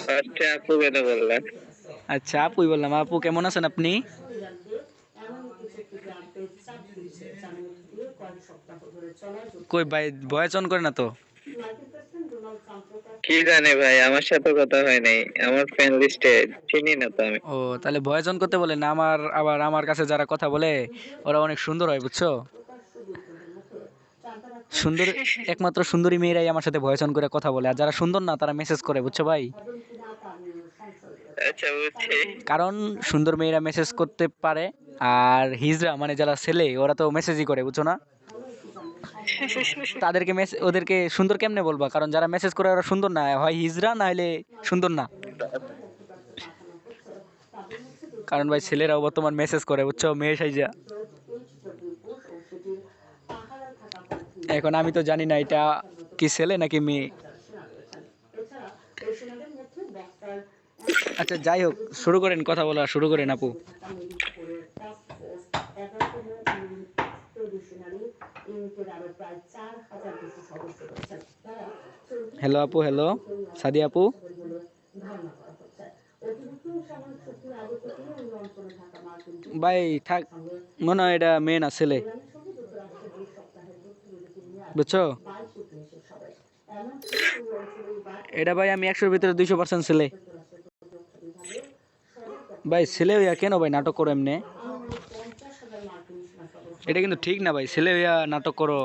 ফার্স্টে আপু কেন বললেন? আচ্ছা আপুই বললাম। আপু কেমন আছেন আপনি? কই ভাই ভয়েস অন করে না তো। কি জানি ভাই, আমার সাথে কথা হয় নাই, আমার ফ্রেন্ড লিস্টে চিনি না তো আমি। ও তাহলে ভয়েস অন করতে বলেন না। আবার আমার কাছে যারা কথা বলে ওরা অনেক সুন্দর হয় বুঝছো। সুন্দর একমাত্র সুন্দরী মেয়েরাই আমার সাথে ভয়েস অন করে কথা বলে, আর যারা সুন্দর না তারা মেসেজ করে বুঝছো ভাই। আচ্ছা, বুঝছি। কারণ সুন্দর মেয়েরা মেসেজ করতে পারে, আর হিজড়া মানে যারা ছেলে ওরা তো মেসেজই করে বুঝছো না। ওদেরকে সুন্দর কেমনে বলবা, কারণ যারা মেসেজ করে ওরা সুন্দর না, হয় হিজড়া না হলে সুন্দর না। কারণ ভাই ছেলেরাও বর্তমান মেসেজ করে বুঝছো মেয়ে সাইজা। এখন আমি তো জানি না এটা কি ছেলে নাকি মেয়ে। আচ্ছা যাই হোক, শুরু করেন, কথা বলা শুরু করেন আপু। হ্যালো আপু, হ্যালো সাদিয়া আপু। ভাই থাক, মনে হয় এটা মেয়ে না ছেলে বুঝছো। এটা ভাই আমি 100-র ভিতরে 200% ছেলে। ভাই ছেলে হইয়া কেন ভাই নাটক করো এমনি? এটা কিন্তু ঠিক না ভাই, ছেলে হইয়া নাটক করো।